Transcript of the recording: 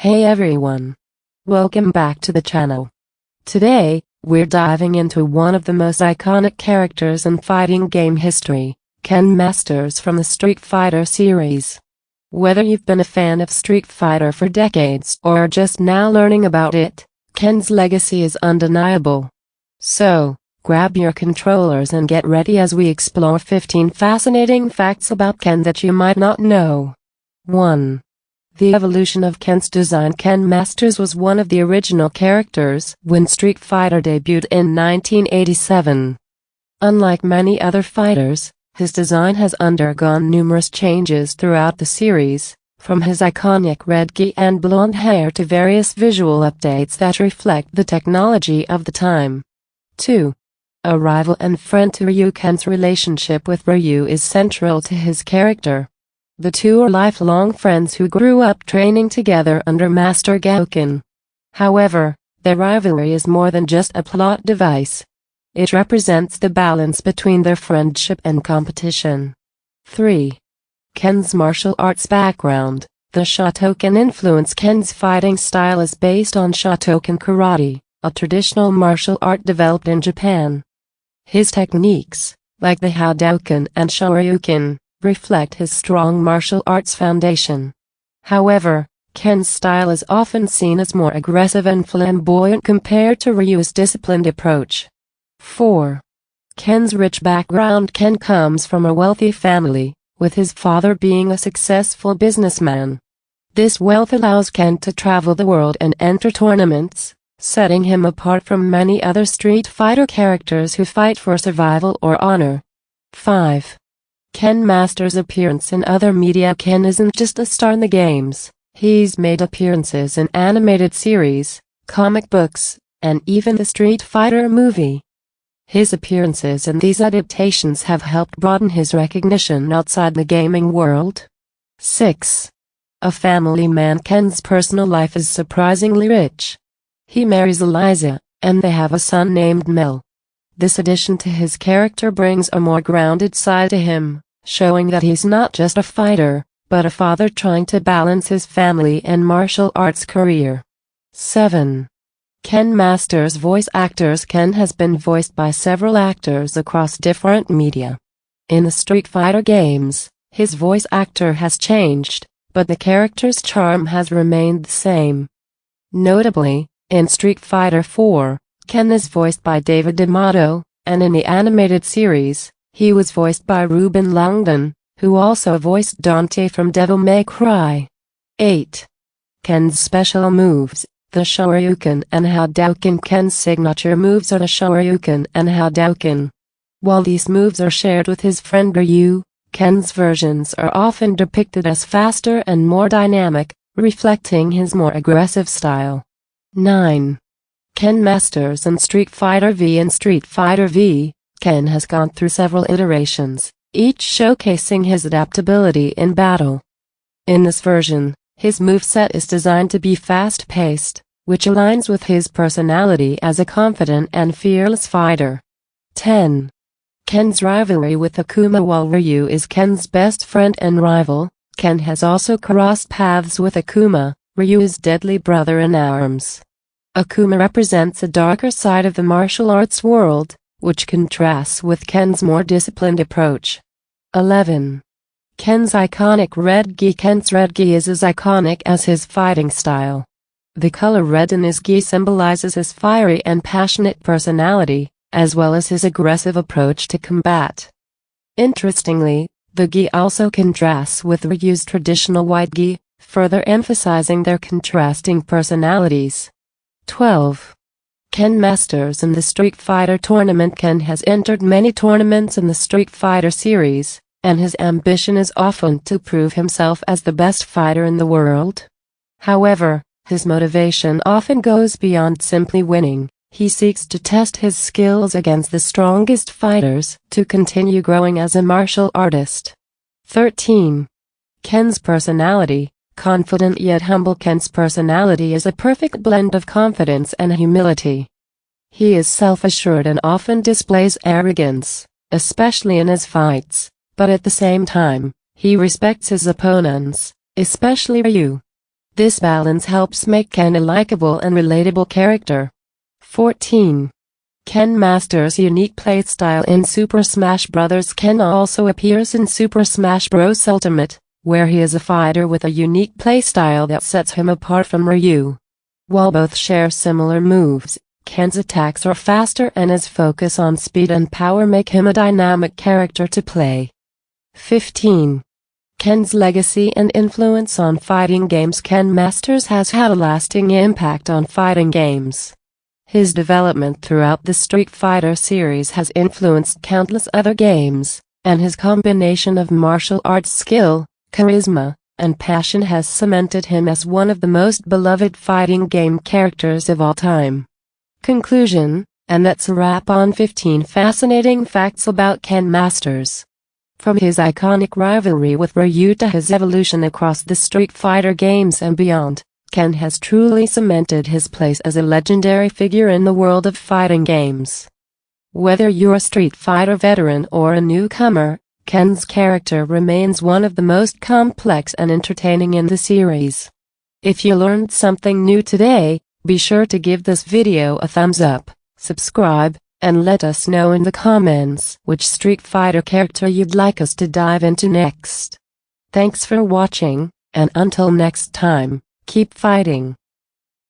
Hey everyone! Welcome back to the channel. Today, we're diving into one of the most iconic characters in fighting game history, Ken Masters from the Street Fighter series. Whether you've been a fan of Street Fighter for decades or are just now learning about it, Ken's legacy is undeniable. So, grab your controllers and get ready as we explore 15 fascinating facts about Ken that you might not know. 1. The evolution of Ken's design. Ken Masters was one of the original characters when Street Fighter debuted in 1987. Unlike many other fighters, his design has undergone numerous changes throughout the series, from his iconic red gi and blonde hair to various visual updates that reflect the technology of the time. 2. A rival and friend to Ryu. Ken's relationship with Ryu is central to his character. The two are lifelong friends who grew up training together under Master Gouken. However, their rivalry is more than just a plot device. It represents the balance between their friendship and competition. 3. Ken's martial arts background. The Shotokan influence. Ken's fighting style is based on Shotokan karate, a traditional martial art developed in Japan. His techniques, like the Hadouken and Shoryuken, reflect his strong martial arts foundation. However, Ken's style is often seen as more aggressive and flamboyant compared to Ryu's disciplined approach. 4. Ken's rich background. Ken comes from a wealthy family, with his father being a successful businessman. This wealth allows Ken to travel the world and enter tournaments, setting him apart from many other Street Fighter characters who fight for survival or honor. 5. Ken Masters' appearance in other media. Ken isn't just a star in the games, he's made appearances in animated series, comic books, and even the Street Fighter movie. His appearances in these adaptations have helped broaden his recognition outside the gaming world. 6. A family man. Ken's personal life is surprisingly rich. He marries Eliza, and they have a son named Mel. This addition to his character brings a more grounded side to him, showing that he's not just a fighter, but a father trying to balance his family and martial arts career. 7. Ken Masters voice actors. Ken has been voiced by several actors across different media. In the Street Fighter games, his voice actor has changed, but the character's charm has remained the same. Notably, in Street Fighter 4, Ken is voiced by David D'Amato, and in the animated series, he was voiced by Ruben Langdon, who also voiced Dante from Devil May Cry. 8. Ken's special moves. The Shoryuken and Hadouken. Ken's signature moves are the Shoryuken and Hadouken. While these moves are shared with his friend Ryu, Ken's versions are often depicted as faster and more dynamic, reflecting his more aggressive style. 9. Ken Masters in Street Fighter V. In Street Fighter V, Ken has gone through several iterations, each showcasing his adaptability in battle. In this version, his moveset is designed to be fast-paced, which aligns with his personality as a confident and fearless fighter. 10. Ken's rivalry with Akuma. While Ryu is Ken's best friend and rival, Ken has also crossed paths with Akuma, Ryu's deadly brother in arms. Akuma represents a darker side of the martial arts world, which contrasts with Ken's more disciplined approach. 11. Ken's iconic red gi. Ken's red gi is as iconic as his fighting style. The color red in his gi symbolizes his fiery and passionate personality, as well as his aggressive approach to combat. Interestingly, the gi also contrasts with Ryu's traditional white gi, further emphasizing their contrasting personalities. 12. Ken Masters in the Street Fighter tournament. Ken has entered many tournaments in the Street Fighter series, and his ambition is often to prove himself as the best fighter in the world. However, his motivation often goes beyond simply winning. He seeks to test his skills against the strongest fighters to continue growing as a martial artist. 13. Ken's personality. Confident yet humble. Ken's personality is a perfect blend of confidence and humility. He is self-assured and often displays arrogance, especially in his fights, but at the same time, he respects his opponents, especially Ryu. This balance helps make Ken a likable and relatable character. 14. Ken Masters' unique playstyle in Super Smash Bros. Ken also appears in Super Smash Bros. Ultimate, where he is a fighter with a unique playstyle that sets him apart from Ryu. While both share similar moves, Ken's attacks are faster and his focus on speed and power make him a dynamic character to play. 15. Ken's legacy and influence on fighting games. Ken Masters has had a lasting impact on fighting games. His development throughout the Street Fighter series has influenced countless other games, and his combination of martial arts skill, charisma, and passion has cemented him as one of the most beloved fighting game characters of all time. Conclusion, and that's a wrap on 15 fascinating facts about Ken Masters. From his iconic rivalry with Ryu to his evolution across the Street Fighter games and beyond, Ken has truly cemented his place as a legendary figure in the world of fighting games. Whether you're a Street Fighter veteran or a newcomer, Ken's character remains one of the most complex and entertaining in the series. If you learned something new today, be sure to give this video a thumbs up, subscribe, and let us know in the comments which Street Fighter character you'd like us to dive into next. Thanks for watching, and until next time, keep fighting.